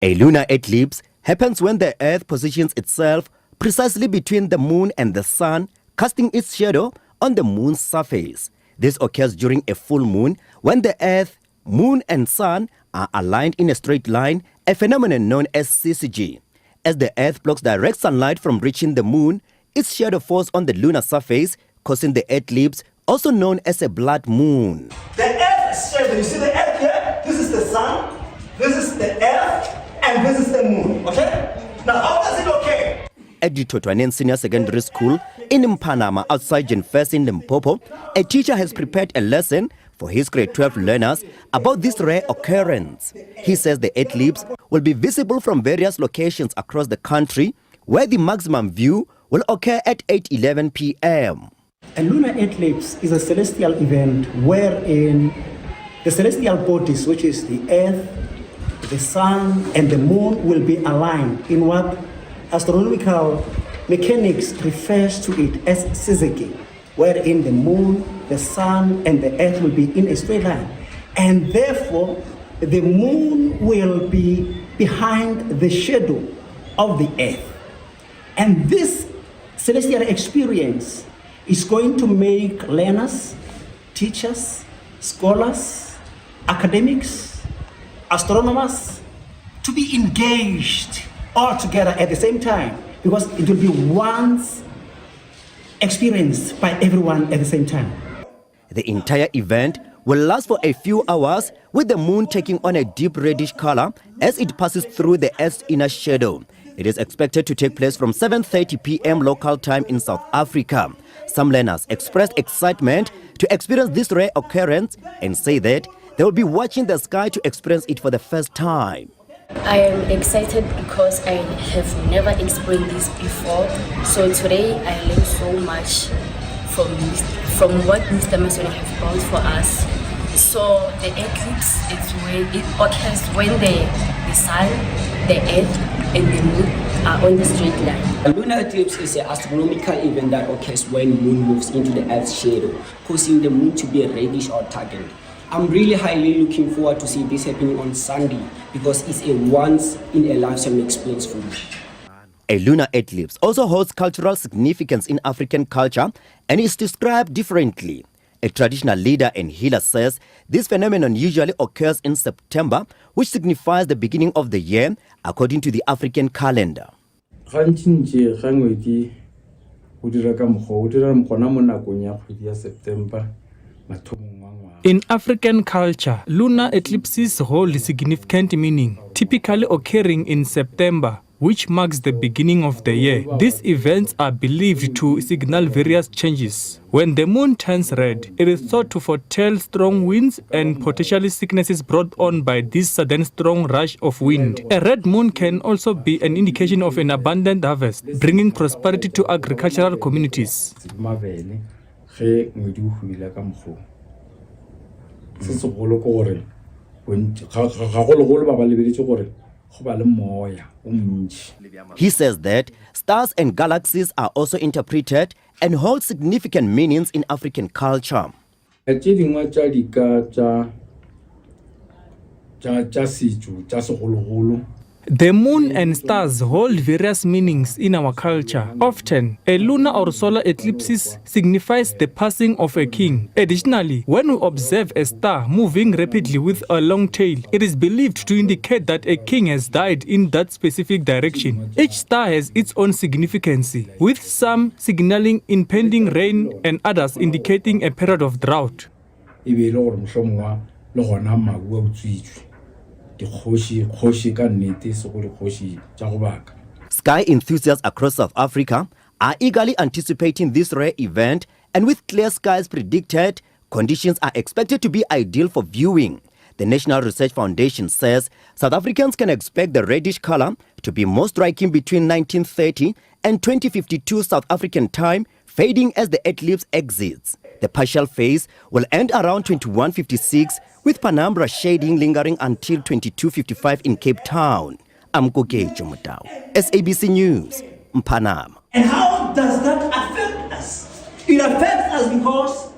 A lunar eclipse happens when the Earth positions itself precisely between the Moon and the Sun, casting its shadow on the Moon's surface. This occurs during a full moon when the Earth, Moon and Sun are aligned in a straight line, a phenomenon known as CCG. As the Earth blocks direct sunlight from reaching the Moon, its shadow falls on the lunar surface, causing the eclipse, also known as a blood moon. The Earth's shadow, you see the Earth here? This is the Sun, this is the Earth, and this is the Moon, okay? Now how does it occur? At the Totwanen Senior Secondary School in Mpanama outside Jenfest in Limpopo, a teacher has prepared a lesson for his grade 12 learners about this rare occurrence. He says the eclipse will be visible from various locations across the country, where the maximum view will occur at 8:11 p.m. A lunar eclipse is a celestial event wherein the celestial bodies, which is the Earth, the Sun, and the Moon, will be aligned in what astronomical mechanics refers to it as syzygy, wherein the Moon, the Sun, and the Earth will be in a straight line. And therefore, the Moon will be behind the shadow of the Earth. And this celestial experience is going to make learners, teachers, scholars, academics, astronomers to be engaged all together at the same time, because it will be once experienced by everyone at the same time. The entire event will last for a few hours, with the Moon taking on a deep reddish color as it passes through the Earth's inner shadow. It is expected to take place from 7:30 p.m. local time in South Africa. Some learners expressed excitement to experience this rare occurrence and say that they will be watching the sky to experience it for the first time. I am excited because I have never experienced this before. So today I learned so much from what Mr. Mason have brought for us. So the eclipse is when it occurs when the sun, the earth, and the moon are on the straight line. A lunar eclipse is an astronomical event that occurs when the moon moves into the earth's shadow, causing the moon to be reddish or darkened. I'm really highly looking forward to see this happening on Sunday because it's a once-in-a-lifetime experience for me. A lunar eclipse also holds cultural significance in African culture and is described differently. A traditional leader and healer says this phenomenon usually occurs in September, which signifies the beginning of the year according to the African calendar. In African culture, lunar eclipses hold significant meaning, typically occurring in September, which marks the beginning of the year. These events are believed to signal various changes. When the moon turns red, it is thought to foretell strong winds and potentially sicknesses brought on by this sudden strong rush of wind. A red moon can also be an indication of an abundant harvest, bringing prosperity to agricultural communities. He says that stars and galaxies are also interpreted and hold significant meanings in African culture. The moon and stars hold various meanings in our culture. Often, a lunar or solar eclipse signifies the passing of a king. Additionally, when we observe a star moving rapidly with a long tail, it is believed to indicate that a king has died in that specific direction. Each star has its own significance, with some signaling impending rain and others indicating a period of drought. Sky enthusiasts across South Africa are eagerly anticipating this rare event, and with clear skies predicted, conditions are expected to be ideal for viewing. The National Research Foundation says South Africans can expect the reddish color to be most striking between 1930 and 2052 South African time, fading as the eclipse exits. The partial phase will end around 2156, with Penumbra shading lingering until 2255 in Cape Town. I'm Kokejo Mutau, SABC News, Mpanama. And how does that affect us? It affects us because